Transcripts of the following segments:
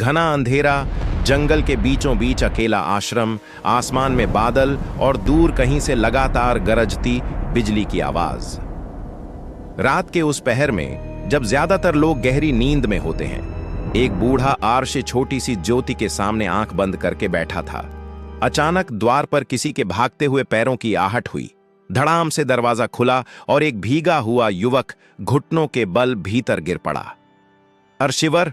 घना अंधेरा, जंगल के बीचों बीच अकेला आश्रम, आसमान में बादल और दूर कहीं से लगातार गरजती बिजली की आवाज। रात के उस पहर में जब ज्यादातर लोग गहरी नींद में होते हैं, एक बूढ़ा आर्श छोटी सी ज्योति के सामने आंख बंद करके बैठा था। अचानक द्वार पर किसी के भागते हुए पैरों की आहट हुई। धड़ाम से दरवाजा खुला और एक भीगा हुआ युवक घुटनों के बल भीतर गिर पड़ा। अर्शिवर,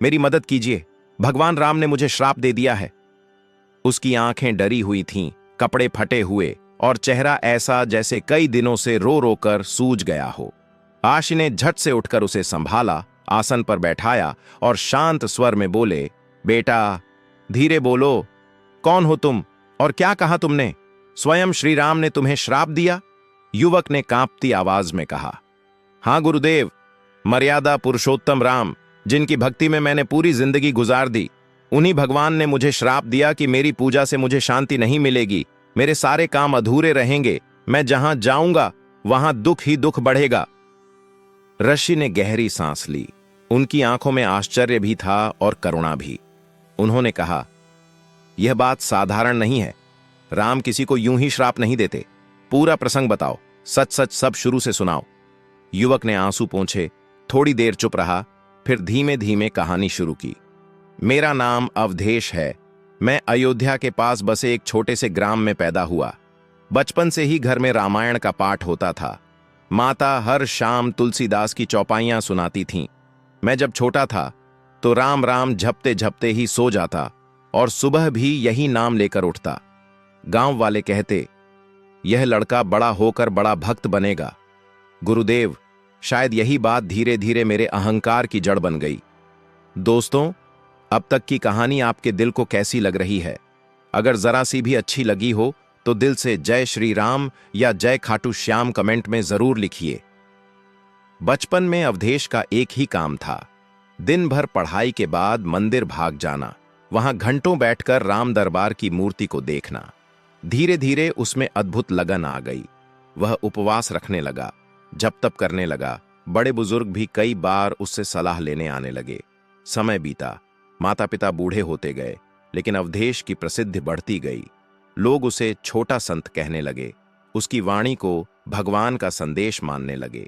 मेरी मदद कीजिए, भगवान राम ने मुझे श्राप दे दिया है। उसकी आंखें डरी हुई थीं, कपड़े फटे हुए और चेहरा ऐसा जैसे कई दिनों से रो रो कर सूज गया हो। आशी ने झट से उठकर उसे संभाला, आसन पर बैठाया और शांत स्वर में बोले, बेटा, धीरे बोलो, कौन हो तुम और क्या कहा तुमने? स्वयं श्री राम ने तुम्हें श्राप दिया? युवक ने कांपती आवाज में कहा। हां गुरुदेव, मर्यादा पुरुषोत्तम राम, जिनकी भक्ति में मैंने पूरी जिंदगी गुजार दी, उन्हीं भगवान ने मुझे श्राप दिया कि मेरी पूजा से मुझे शांति नहीं मिलेगी, मेरे सारे काम अधूरे रहेंगे, मैं जहां जाऊंगा वहां दुख ही दुख बढ़ेगा। ऋषि ने गहरी सांस ली। उनकी आंखों में आश्चर्य भी था और करुणा भी। उन्होंने कहा, यह बात साधारण नहीं है। राम किसी को यूं ही श्राप नहीं देते। पूरा प्रसंग बताओ, सच सच सब शुरू से सुनाओ। युवक ने आंसू पोंछे, थोड़ी देर चुप रहा, फिर धीमे धीमे कहानी शुरू की। मेरा नाम अवधेश है। मैं अयोध्या के पास बसे एक छोटे से ग्राम में पैदा हुआ। बचपन से ही घर में रामायण का पाठ होता था। माता हर शाम तुलसीदास की चौपाइयां सुनाती थीं। मैं जब छोटा था तो राम राम झपते झपते ही सो जाता और सुबह भी यही नाम लेकर उठता। गांव वाले कहते, यह लड़का बड़ा होकर बड़ा भक्त बनेगा। गुरुदेव, शायद यही बात धीरे धीरे मेरे अहंकार की जड़ बन गई। दोस्तों, अब तक की कहानी आपके दिल को कैसी लग रही है? अगर जरा सी भी अच्छी लगी हो तो दिल से जय श्री राम या जय खाटू श्याम कमेंट में जरूर लिखिए। बचपन में अवधेश का एक ही काम था, दिन भर पढ़ाई के बाद मंदिर भाग जाना, वहां घंटों बैठकर राम दरबार की मूर्ति को देखना। धीरे धीरे उसमें अद्भुत लगन आ गई। वह उपवास रखने लगा, जप तप करने लगा। बड़े बुजुर्ग भी कई बार उससे सलाह लेने आने लगे। समय बीता, माता पिता बूढ़े होते गए, लेकिन अवधेश की प्रसिद्धि बढ़ती गई। लोग उसे छोटा संत कहने लगे। उसकी वाणी को भगवान का संदेश मानने लगे।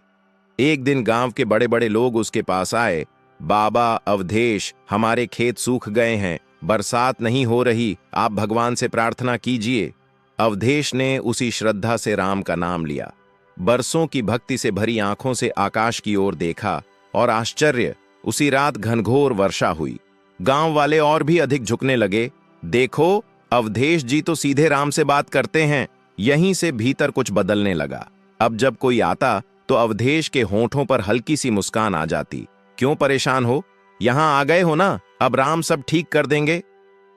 एक दिन गांव के बड़े बड़े लोग उसके पास आए। बाबा अवधेश, हमारे खेत सूख गए हैं, बरसात नहीं हो रही, आप भगवान से प्रार्थना कीजिए। अवधेश ने उसी श्रद्धा से राम का नाम लिया। बरसों की भक्ति से भरी आंखों से आकाश की ओर देखा और आश्चर्य, उसी रात घनघोर वर्षा हुई। गांव वाले और भी अधिक झुकने लगे। देखो, अवधेश जी तो सीधे राम से बात करते हैं। यहीं से भीतर कुछ बदलने लगा। अब जब कोई आता तो अवधेश के होंठों पर हल्की सी मुस्कान आ जाती। क्यों परेशान हो? यहां आ गए हो ना, अब राम सब ठीक कर देंगे।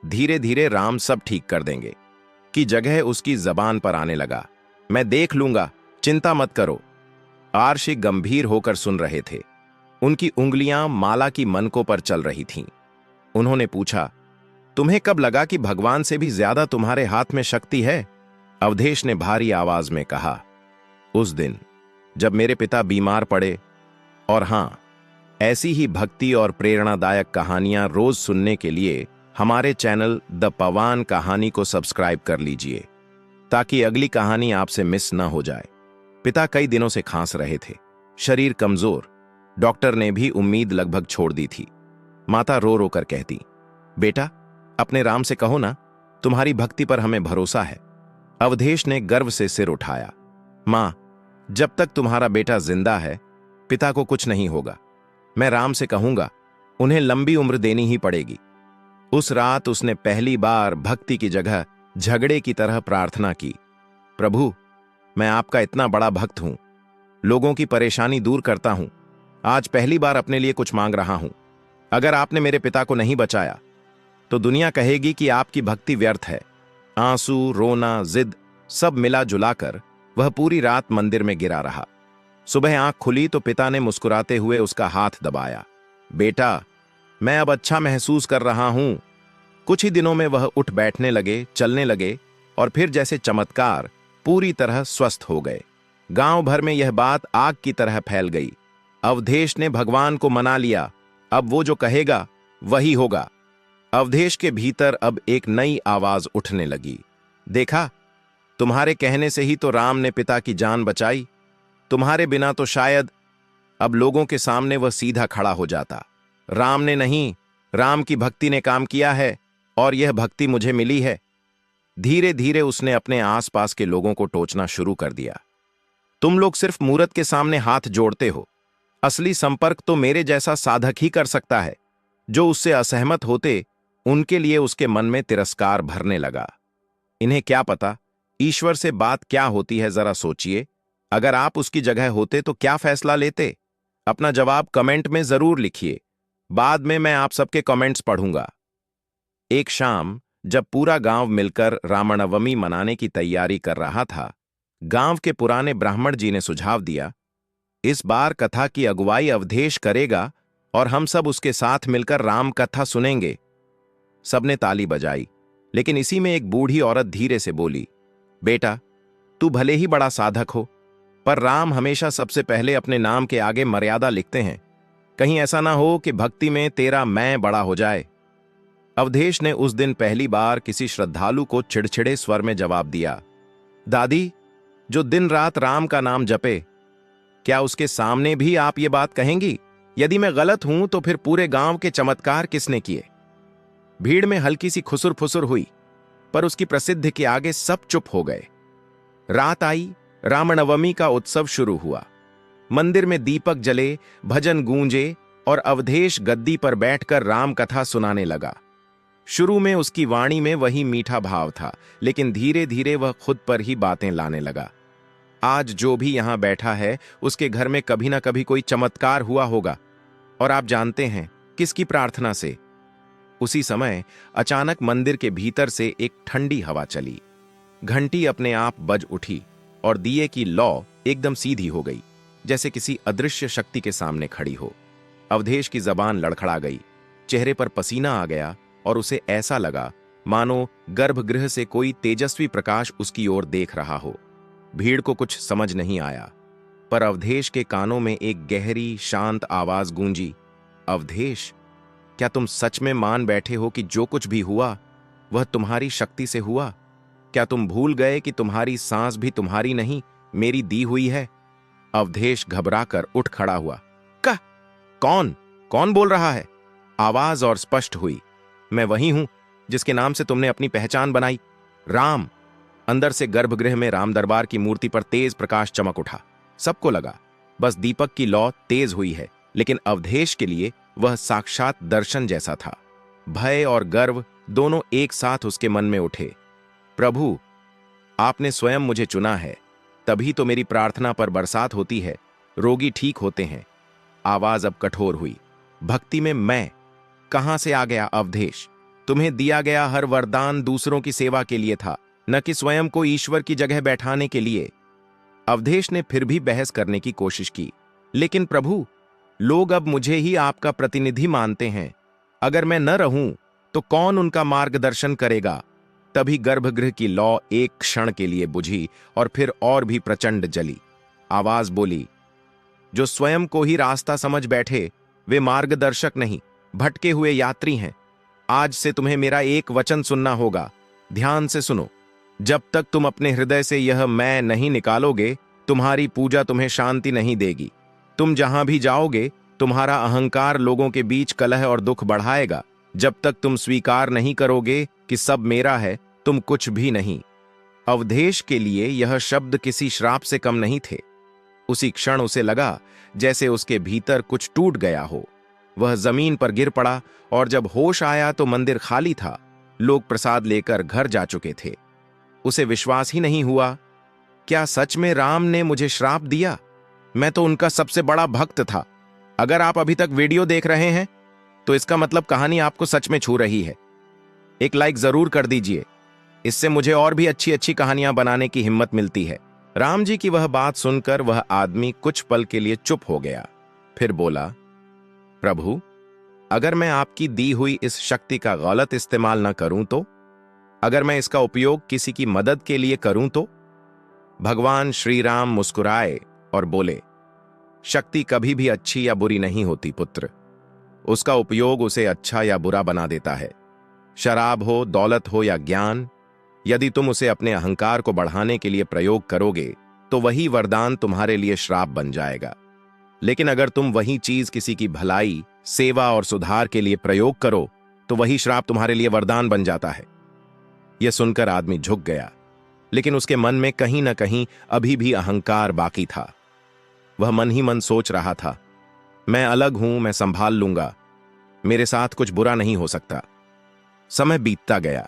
धीरे धीरे राम सब ठीक कर देंगे की जगह उसकी जबान पर आने लगा। मैं देख लूंगा, चिंता मत करो। आर्षि गंभीर होकर सुन रहे थे। उनकी उंगलियां माला की मनकों पर चल रही थीं। उन्होंने पूछा, तुम्हें कब लगा कि भगवान से भी ज्यादा तुम्हारे हाथ में शक्ति है? अवधेश ने भारी आवाज में कहा, उस दिन जब मेरे पिता बीमार पड़े। और हां, ऐसी ही भक्ति और प्रेरणादायक कहानियां रोज सुनने के लिए हमारे चैनल द पवान कहानी को सब्सक्राइब कर लीजिए, ताकि अगली कहानी आपसे मिस न हो जाए। पिता कई दिनों से खांस रहे थे, शरीर कमजोर। डॉक्टर ने भी उम्मीद लगभग छोड़ दी थी। माता रो रो कर कहती, बेटा, अपने राम से कहो ना, तुम्हारी भक्ति पर हमें भरोसा है। अवधेश ने गर्व से सिर उठाया। मां, जब तक तुम्हारा बेटा जिंदा है, पिता को कुछ नहीं होगा। मैं राम से कहूंगा, उन्हें लंबी उम्र देनी ही पड़ेगी। उस रात उसने पहली बार भक्ति की जगह झगड़े की तरह प्रार्थना की। प्रभु, मैं आपका इतना बड़ा भक्त हूं, लोगों की परेशानी दूर करता हूं। आज पहली बार अपने लिए कुछ मांग रहा हूं। अगर आपने मेरे पिता को नहीं बचाया तो दुनिया कहेगी कि आपकी भक्ति व्यर्थ है। आंसू, रोना, जिद सब मिला जुलाकर वह पूरी रात मंदिर में गिरा रहा। सुबह आंख खुली तो पिता ने मुस्कुराते हुए उसका हाथ दबाया। बेटा, मैं अब अच्छा महसूस कर रहा हूं। कुछ ही दिनों में वह उठ बैठने लगे, चलने लगे और फिर जैसे चमत्कार पूरी तरह स्वस्थ हो गए। गांव भर में यह बात आग की तरह फैल गई। अवधेश ने भगवान को मना लिया। अब वो जो कहेगा वही होगा। अवधेश के भीतर अब एक नई आवाज उठने लगी। देखा, तुम्हारे कहने से ही तो राम ने पिता की जान बचाई। तुम्हारे बिना तो शायद अब लोगों के सामने वह सीधा खड़ा हो जाता। राम ने नहीं, राम की भक्ति ने काम किया है, और यह भक्ति मुझे मिली है। धीरे धीरे उसने अपने आसपास के लोगों को टोचना शुरू कर दिया। तुम लोग सिर्फ मूरत के सामने हाथ जोड़ते हो। असली संपर्क तो मेरे जैसा साधक ही कर सकता है। जो उससे असहमत होते, उनके लिए उसके मन में तिरस्कार भरने लगा। इन्हें क्या पता ईश्वर से बात क्या होती है, जरा सोचिए। अगर आप उसकी जगह होते तो क्या फैसला लेते? अपना जवाब कमेंट में जरूर लिखिए। बाद में मैं आप सबके कमेंट्स पढ़ूंगा। एक शाम जब पूरा गांव मिलकर रामनवमी मनाने की तैयारी कर रहा था, गांव के पुराने ब्राह्मण जी ने सुझाव दिया, इस बार कथा की अगुवाई अवधेश करेगा और हम सब उसके साथ मिलकर राम कथा सुनेंगे। सबने ताली बजाई, लेकिन इसी में एक बूढ़ी औरत धीरे से बोली, बेटा, तू भले ही बड़ा साधक हो, पर राम हमेशा सबसे पहले अपने नाम के आगे मर्यादा लिखते हैं। कहीं ऐसा ना हो कि भक्ति में तेरा मैं बड़ा हो जाए। अवधेश ने उस दिन पहली बार किसी श्रद्धालु को चिड़चिड़े स्वर में जवाब दिया, दादी, जो दिन रात राम का नाम जपे, क्या उसके सामने भी आप ये बात कहेंगी? यदि मैं गलत हूं तो फिर पूरे गांव के चमत्कार किसने किए? भीड़ में हल्की सी खुसुर फुसुर हुई, पर उसकी प्रसिद्धि के आगे सब चुप हो गए। रात आई, रामनवमी का उत्सव शुरू हुआ। मंदिर में दीपक जले, भजन गूंजे और अवधेश गद्दी पर बैठकर राम कथा सुनाने लगा। शुरू में उसकी वाणी में वही मीठा भाव था, लेकिन धीरे धीरे वह खुद पर ही बातें लाने लगा। आज जो भी यहां बैठा है, उसके घर में कभी ना कभी कोई चमत्कार हुआ होगा, और आप जानते हैं किसकी प्रार्थना से। उसी समय अचानक मंदिर के भीतर से एक ठंडी हवा चली। घंटी अपने आप बज उठी और दिए की लौ एकदम सीधी हो गई, जैसे किसी अदृश्य शक्ति के सामने खड़ी हो। अवधेश की जबान लड़खड़ा गई, चेहरे पर पसीना आ गया और उसे ऐसा लगा मानो गर्भगृह से कोई तेजस्वी प्रकाश उसकी ओर देख रहा हो। भीड़ को कुछ समझ नहीं आया, पर अवधेश के कानों में एक गहरी शांत आवाज गूंजी, अवधेश, क्या तुम सच में मान बैठे हो कि जो कुछ भी हुआ वह तुम्हारी शक्ति से हुआ? क्या तुम भूल गए कि तुम्हारी सांस भी तुम्हारी नहीं, मेरी दी हुई है? अवधेश घबराकर उठ खड़ा हुआ। कौन कौन बोल रहा है? आवाज और स्पष्ट हुई, मैं वही हूं जिसके नाम से तुमने अपनी पहचान बनाई, राम। अंदर से गर्भगृह में राम दरबार की मूर्ति पर तेज प्रकाश चमक उठा। सबको लगा बस दीपक की लौ तेज हुई है, लेकिन अवधेश के लिए वह साक्षात दर्शन जैसा था। भय और गर्व दोनों एक साथ उसके मन में उठे। प्रभु, आपने स्वयं मुझे चुना है, तभी तो मेरी प्रार्थना पर बरसात होती है, रोगी ठीक होते हैं। आवाज अब कठोर हुई, भक्ति में मैं कहां से आ गया? अवधेश, तुम्हें दिया गया हर वरदान दूसरों की सेवा के लिए था, न कि स्वयं को ईश्वर की जगह बैठाने के लिए। अवधेश ने फिर भी बहस करने की कोशिश की, लेकिन प्रभु, लोग अब मुझे ही आपका प्रतिनिधि मानते हैं। अगर मैं न रहूं तो कौन उनका मार्गदर्शन करेगा? तभी गर्भगृह की लौ एक क्षण के लिए बुझी और फिर और भी प्रचंड जली। आवाज बोली, जो स्वयं को ही रास्ता समझ बैठे, वे मार्गदर्शक नहीं, भटके हुए यात्री हैं। आज से तुम्हें मेरा एक वचन सुनना होगा, ध्यान से सुनो। जब तक तुम अपने हृदय से यह मैं नहीं निकालोगे, तुम्हारी पूजा तुम्हें शांति नहीं देगी। तुम जहां भी जाओगे, तुम्हारा अहंकार लोगों के बीच कलह और दुख बढ़ाएगा। जब तक तुम स्वीकार नहीं करोगे कि सब मेरा है, तुम कुछ भी नहीं। अवधेश के लिए यह शब्द किसी श्राप से कम नहीं थे। उसी क्षण उसे लगा जैसे उसके भीतर कुछ टूट गया हो। वह जमीन पर गिर पड़ा और जब होश आया तो मंदिर खाली था। लोग प्रसाद लेकर घर जा चुके थे। उसे विश्वास ही नहीं हुआ, क्या सच में राम ने मुझे श्राप दिया? मैं तो उनका सबसे बड़ा भक्त था। अगर आप अभी तक वीडियो देख रहे हैं तो इसका मतलब कहानी आपको सच में छू रही है। एक लाइक जरूर कर दीजिए, इससे मुझे और भी अच्छी अच्छी कहानियां बनाने की हिम्मत मिलती है। राम जी की वह बात सुनकर वह आदमी कुछ पल के लिए चुप हो गया, फिर बोला, प्रभु, अगर मैं आपकी दी हुई इस शक्ति का गलत इस्तेमाल न करूं तो? अगर मैं इसका उपयोग किसी की मदद के लिए करूं तो? भगवान श्री राम मुस्कुराए और बोले, शक्ति कभी भी अच्छी या बुरी नहीं होती पुत्र। उसका उपयोग उसे अच्छा या बुरा बना देता है। शराब हो, दौलत हो या ज्ञान, यदि तुम उसे अपने अहंकार को बढ़ाने के लिए प्रयोग करोगे तो वही वरदान तुम्हारे लिए श्राप बन जाएगा। लेकिन अगर तुम वही चीज किसी की भलाई, सेवा और सुधार के लिए प्रयोग करो तो वही श्राप तुम्हारे लिए वरदान बन जाता है। यह सुनकर आदमी झुक गया, लेकिन उसके मन में कहीं ना कहीं अभी भी अहंकार बाकी था। वह मन ही मन सोच रहा था, मैं अलग हूं, मैं संभाल लूंगा, मेरे साथ कुछ बुरा नहीं हो सकता। समय बीतता गया।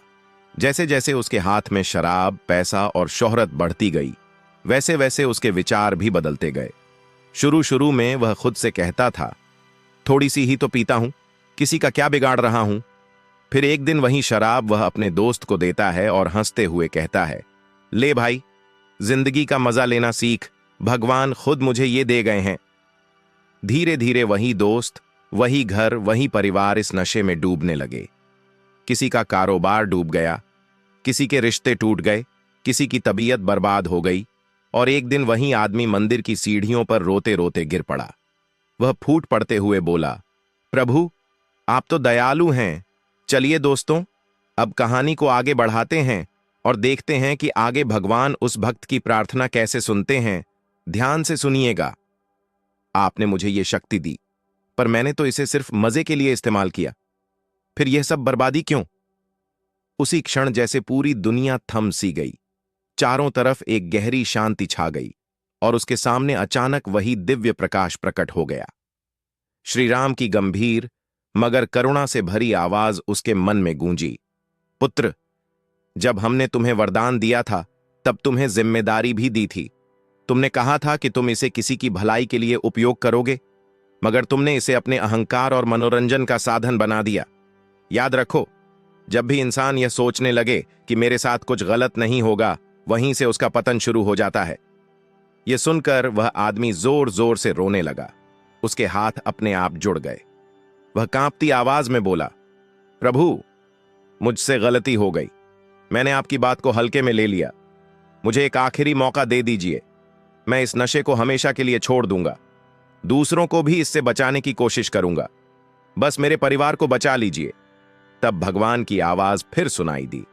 जैसे जैसे उसके हाथ में शराब, पैसा और शोहरत बढ़ती गई, वैसे वैसे उसके विचार भी बदलते गए। शुरू शुरू में वह खुद से कहता था, थोड़ी सी ही तो पीता हूं, किसी का क्या बिगाड़ रहा हूं। फिर एक दिन वही शराब वह अपने दोस्त को देता है और हंसते हुए कहता है, ले भाई, जिंदगी का मजा लेना सीख, भगवान खुद मुझे ये दे गए हैं। धीरे धीरे वही दोस्त, वही घर, वही परिवार इस नशे में डूबने लगे। किसी का कारोबार डूब गया, किसी के रिश्ते टूट गए, किसी की तबीयत बर्बाद हो गई, और एक दिन वही आदमी मंदिर की सीढ़ियों पर रोते रोते गिर पड़ा। वह फूट पड़ते हुए बोला, प्रभु, आप तो दयालु हैं। चलिए दोस्तों, अब कहानी को आगे बढ़ाते हैं और देखते हैं कि आगे भगवान उस भक्त की प्रार्थना कैसे सुनते हैं। ध्यान से सुनिएगा। आपने मुझे यह शक्ति दी, पर मैंने तो इसे सिर्फ मजे के लिए इस्तेमाल किया, फिर यह सब बर्बादी क्यों? उसी क्षण जैसे पूरी दुनिया थम सी गई, चारों तरफ एक गहरी शांति छा गई और उसके सामने अचानक वही दिव्य प्रकाश प्रकट हो गया। श्री राम की गंभीर मगर करुणा से भरी आवाज उसके मन में गूंजी, पुत्र, जब हमने तुम्हें वरदान दिया था तब तुम्हें जिम्मेदारी भी दी थी। तुमने कहा था कि तुम इसे किसी की भलाई के लिए उपयोग करोगे, मगर तुमने इसे अपने अहंकार और मनोरंजन का साधन बना दिया। याद रखो, जब भी इंसान यह सोचने लगे कि मेरे साथ कुछ गलत नहीं होगा, वहीं से उसका पतन शुरू हो जाता है। यह सुनकर वह आदमी जोर जोर से रोने लगा। उसके हाथ अपने आप जुड़ गए। वह कांपती आवाज में बोला, प्रभु, मुझसे गलती हो गई, मैंने आपकी बात को हल्के में ले लिया। मुझे एक आखिरी मौका दे दीजिए, मैं इस नशे को हमेशा के लिए छोड़ दूंगा, दूसरों को भी इससे बचाने की कोशिश करूंगा, बस मेरे परिवार को बचा लीजिए। तब भगवान की आवाज फिर सुनाई दी,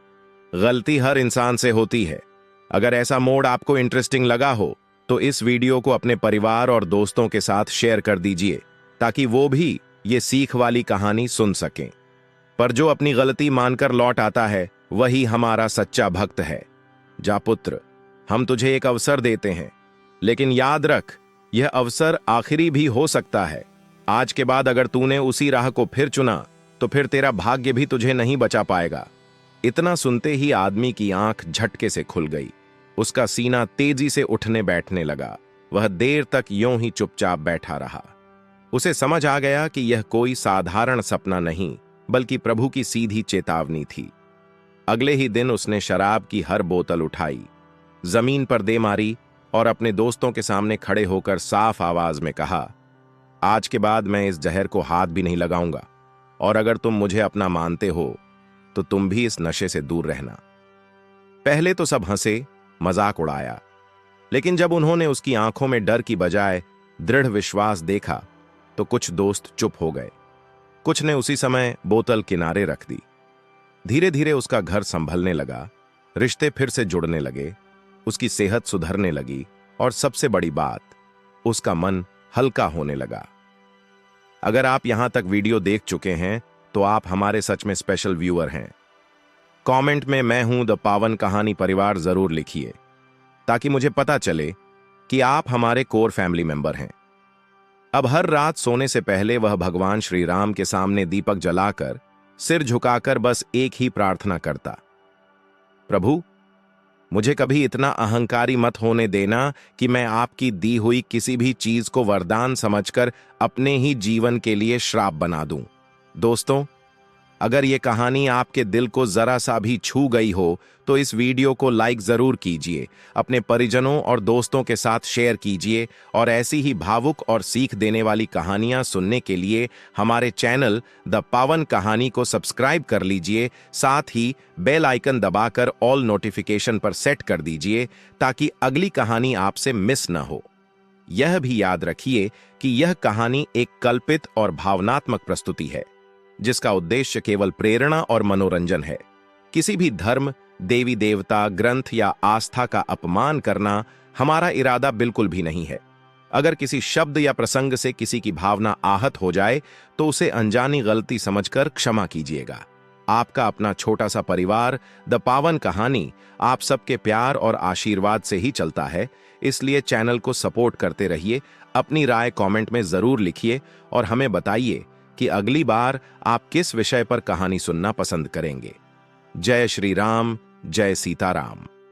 गलती हर इंसान से होती है। अगर ऐसा मोड आपको इंटरेस्टिंग लगा हो तो इस वीडियो को अपने परिवार और दोस्तों के साथ शेयर कर दीजिए, ताकि वो भी ये सीख वाली कहानी सुन सकें। पर जो अपनी गलती मानकर लौट आता है वही हमारा सच्चा भक्त है। जा पुत्र, हम तुझे एक अवसर देते हैं, लेकिन याद रख, यह अवसर आखिरी भी हो सकता है। आज के बाद अगर तूने उसी राह को फिर चुना तो फिर तेरा भाग्य भी तुझे नहीं बचा पाएगा। इतना सुनते ही आदमी की आंख झटके से खुल गई। उसका सीना तेजी से उठने बैठने लगा। वह देर तक यूं ही चुपचाप बैठा रहा। उसे समझ आ गया कि यह कोई साधारण सपना नहीं, बल्कि प्रभु की सीधी चेतावनी थी। अगले ही दिन उसने शराब की हर बोतल उठाई, जमीन पर दे मारी और अपने दोस्तों के सामने खड़े होकर साफ आवाज में कहा, आज के बाद मैं इस जहर को हाथ भी नहीं लगाऊंगा, और अगर तुम मुझे अपना मानते हो तो तुम भी इस नशे से दूर रहना। पहले तो सब हंसे, मजाक उड़ाया, लेकिन जब उन्होंने उसकी आंखों में डर की बजाय दृढ़ विश्वास देखा तो कुछ दोस्त चुप हो गए, कुछ ने उसी समय बोतल किनारे रख दी। धीरे धीरे उसका घर संभलने लगा, रिश्ते फिर से जुड़ने लगे, उसकी सेहत सुधरने लगी और सबसे बड़ी बात, उसका मन हल्का होने लगा। अगर आप यहां तक वीडियो देख चुके हैं तो आप हमारे सच में स्पेशल व्यूअर हैं। कमेंट में मैं हूं द पावन कहानी परिवार जरूर लिखिए, ताकि मुझे पता चले कि आप हमारे कोर फैमिली मेंबर हैं। अब हर रात सोने से पहले वह भगवान श्री राम के सामने दीपक जलाकर सिर झुकाकर बस एक ही प्रार्थना करता, प्रभु, मुझे कभी इतना अहंकारी मत होने देना कि मैं आपकी दी हुई किसी भी चीज को वरदान समझकर अपने ही जीवन के लिए श्राप बना दूं। दोस्तों, अगर ये कहानी आपके दिल को जरा सा भी छू गई हो तो इस वीडियो को लाइक जरूर कीजिए, अपने परिजनों और दोस्तों के साथ शेयर कीजिए और ऐसी ही भावुक और सीख देने वाली कहानियां सुनने के लिए हमारे चैनल द पावन कहानी को सब्सक्राइब कर लीजिए। साथ ही बेल आइकन दबाकर ऑल नोटिफिकेशन पर सेट कर दीजिए ताकि अगली कहानी आपसे मिस न हो। यह भी याद रखिए कि यह कहानी एक कल्पित और भावनात्मक प्रस्तुति है, जिसका उद्देश्य केवल प्रेरणा और मनोरंजन है। किसी भी धर्म, देवी देवता, ग्रंथ या आस्था का अपमान करना हमारा इरादा बिल्कुल भी नहीं है। अगर किसी शब्द या प्रसंग से किसी की भावना आहत हो जाए तो उसे अनजानी गलती समझकर क्षमा कीजिएगा। आपका अपना छोटा सा परिवार द पावन कहानी आप सबके प्यार और आशीर्वाद से ही चलता है, इसलिए चैनल को सपोर्ट करते रहिए। अपनी राय कमेंट में जरूर लिखिए और हमें बताइए कि अगली बार आप किस विषय पर कहानी सुनना पसंद करेंगे। जय श्री राम, जय सीताराम।